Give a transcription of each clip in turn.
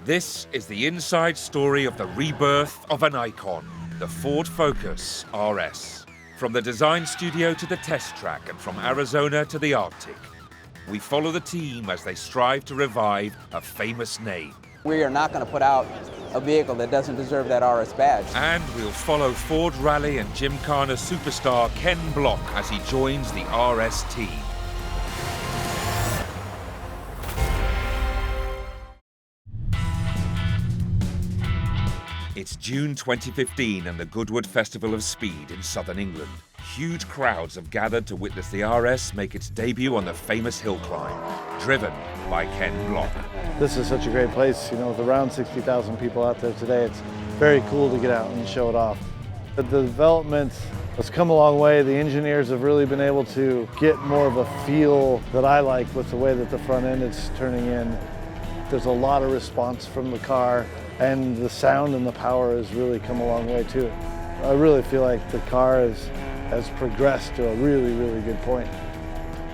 This is the inside story of the rebirth of an icon, the Ford Focus RS. From the design studio to the test track and from Arizona to the Arctic, we follow the team as they strive to revive a famous name. We are not going to put out a vehicle that doesn't deserve that RS badge. And we'll follow Ford Rally and Gymkhana superstar Ken Block as he joins the RS team. It's June 2015 and the Goodwood Festival of Speed in southern England. Huge crowds have gathered to witness the RS make its debut on the famous hill climb, driven by Ken Block. This is such a great place, you know, with around 60,000 people out there today. It's very cool to get out and show it off. The development has come a long way. The engineers have really been able to get more of a feel that I like with the way that the front end is turning in. There's a lot of response from the car, and the sound and the power has really come a long way too. I really feel like the car has progressed to a really, really good point.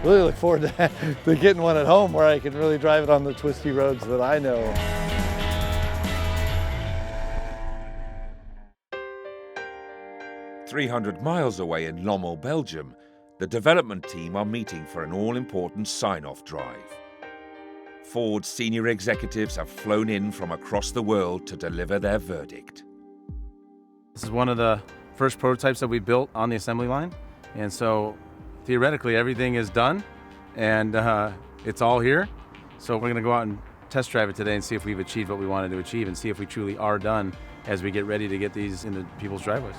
Really look forward to getting one at home where I can really drive it on the twisty roads that I know. "300 miles away in Lommel, Belgium, the development team are meeting for an all-important sign-off drive. Ford's senior executives have flown in from across the world to deliver their verdict. This is one of the first prototypes that we built on the assembly line, and so theoretically everything is done and it's all here. So we're going to go out and test drive it today and see if we've achieved what we wanted to achieve and see if we truly are done as we get ready to get these into people's driveways.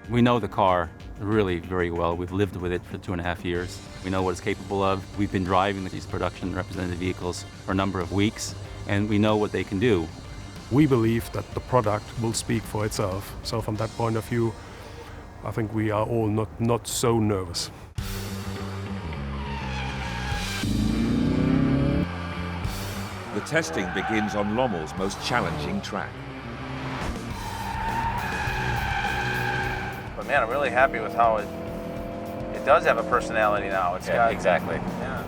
We know the car really very well. We've lived with it for 2.5 years. We know what it's capable of. We've been driving these production representative vehicles for a number of weeks, and we know what they can do. We believe that the product will speak for itself. So from that point of view, I think we are all not so nervous. The testing begins on Lommel's most challenging track. But man, I'm really happy with how it does have a personality now. It's got exactly. Yeah.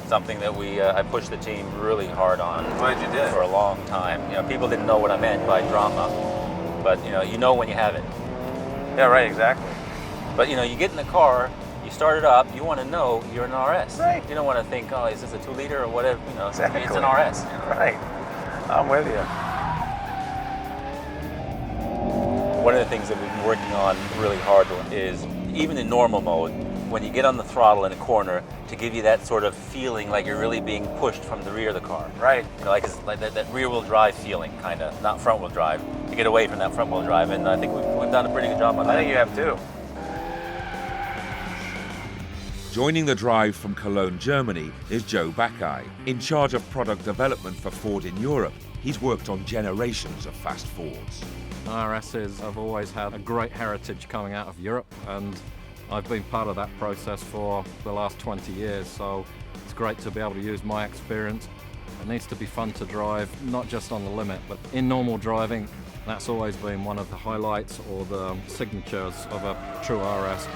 Something that I pushed the team really hard on. Glad you did. For a long time. You know, people didn't know what I meant by drama, but you know when you have it. Yeah, right, exactly. But you get in the car, you start it up, you want to know you're an RS. Right. You don't want to think, oh, is this a 2-liter or whatever? Exactly. It's an RS. Right. I'm with you. One of the things that we've been working on really hard is, even in normal mode, when you get on the throttle in a corner, to give you that sort of feeling like you're really being pushed from the rear of the car. Right. Like that rear-wheel drive feeling, kind of, not front-wheel drive, to get away from that front-wheel drive, and I think we've done a pretty good job on that. I think you have too. Joining the drive from Cologne, Germany, is Joe Backeye. In charge of product development for Ford in Europe, he's worked on generations of fast Fords. RSs have always had a great heritage coming out of Europe, and I've been part of that process for the last 20 years, so it's great to be able to use my experience. It needs to be fun to drive, not just on the limit, but in normal driving. That's always been one of the highlights or the signatures of a true RS.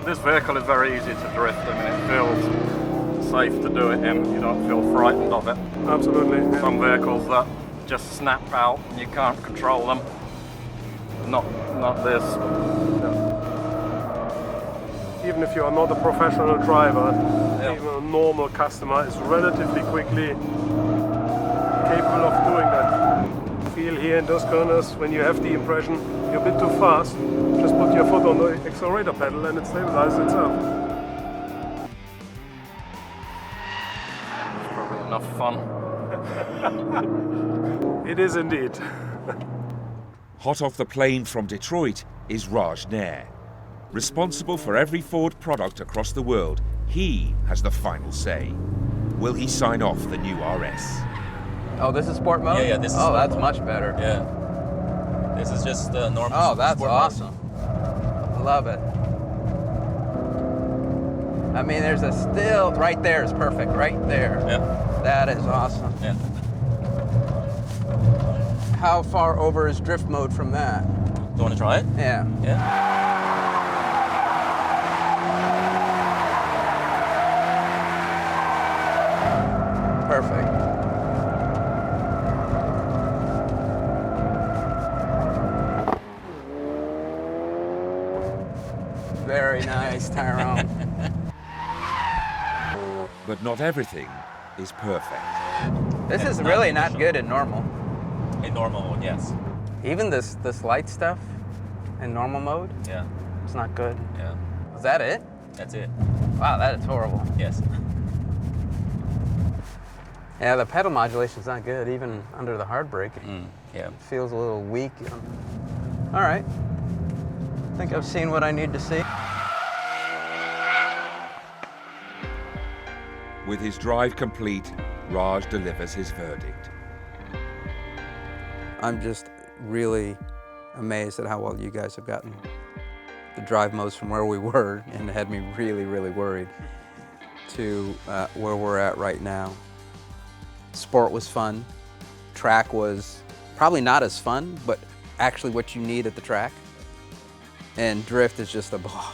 This vehicle is very easy to drift. I mean, it feels safe to do it in. You don't feel frightened of it. Absolutely. Some vehicles that just snap out and you can't control them. Not this. Even if you are not a professional driver, even a normal customer is relatively quickly capable of doing that. Feel here in those corners, when you have the impression you're a bit too fast, just put your foot on the accelerator pedal and it stabilizes itself. It's probably enough fun. It is indeed. Hot off the plane from Detroit is Raj Nair. Responsible for every Ford product across the world, he has the final say. Will he sign off the new RS? Oh, this is sport mode? Yeah, this is Oh, sport that's mode. much better. Yeah. This is just normal. Oh, that's sport awesome. Love it. I mean, there's a still, right there is perfect, right there. Yeah. That is awesome. Yeah. How far over is drift mode from that? You want to try it? Yeah. Yeah. Perfect. Tyrone. But not everything is perfect. This is really not good in normal. In normal mode, yes. Even this light stuff in normal mode, Yeah, it's not good. yeah. Is that it? That's it. Wow, that is horrible. Yes. Yeah, the pedal modulation's not good, even under the hard braking. Yeah. It feels a little weak. All right. I think I've seen what I need to see. With his drive complete, Raj delivers his verdict. I'm just really amazed at how well you guys have gotten the drive modes from where we were, and it had me really, really worried, to where we're at right now. Sport was fun. Track was probably not as fun, but actually what you need at the track. And drift is just a ball.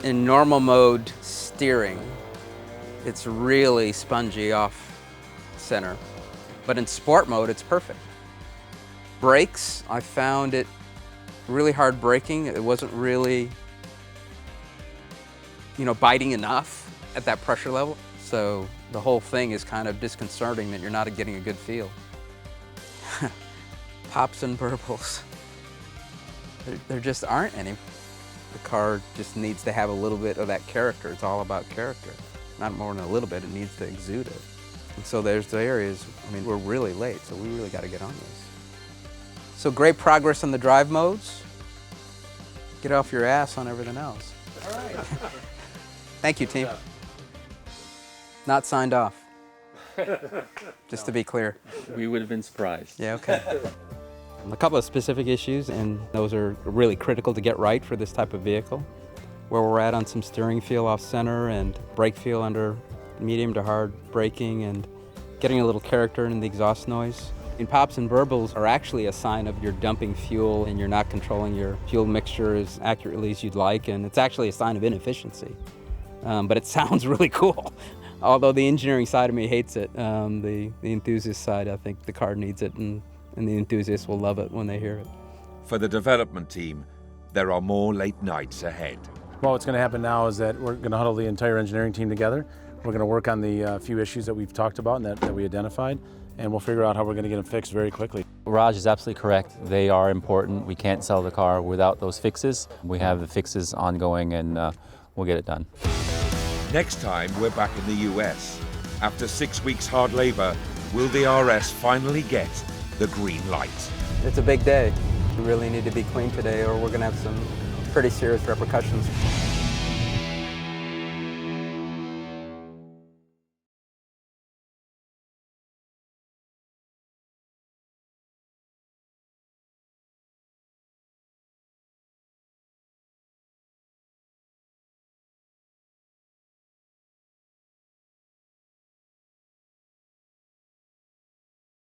In normal mode steering, it's really spongy off center. But in sport mode, it's perfect. Brakes, I found it really hard braking. It wasn't really, biting enough at that pressure level. So the whole thing is kind of disconcerting that you're not getting a good feel. Pops and burbles. There just aren't any. The car just needs to have a little bit of that character. It's all about character. Not more than a little bit, it needs to exude it. And so there's the areas, we're really late, so we really got to get on this. So great progress on the drive modes. Get off your ass on everything else. All right. Thank you, team. Not signed off. Just to be clear. We would have been surprised. Yeah, okay. A couple of specific issues, and those are really critical to get right for this type of vehicle. Where we're at on some steering feel off center and brake feel under medium to hard braking, and getting a little character in the exhaust noise. And pops and burbles are actually a sign of you're dumping fuel and you're not controlling your fuel mixture as accurately as you'd like, and it's actually a sign of inefficiency. But it sounds really cool. Although the engineering side of me hates it, the enthusiast side, I think the car needs it, and the enthusiasts will love it when they hear it. For the development team, there are more late nights ahead. Well, what's going to happen now is that we're going to huddle the entire engineering team together. We're going to work on the few issues that we've talked about and that we identified, and we'll figure out how we're going to get them fixed very quickly. Raj is absolutely correct. They are important. We can't sell the car without those fixes. We have the fixes ongoing, and we'll get it done. Next time, we're back in the US. After 6 weeks hard labor, will the RS finally get the green light? It's a big day. We really need to be clean today, or we're going to have some pretty serious repercussions.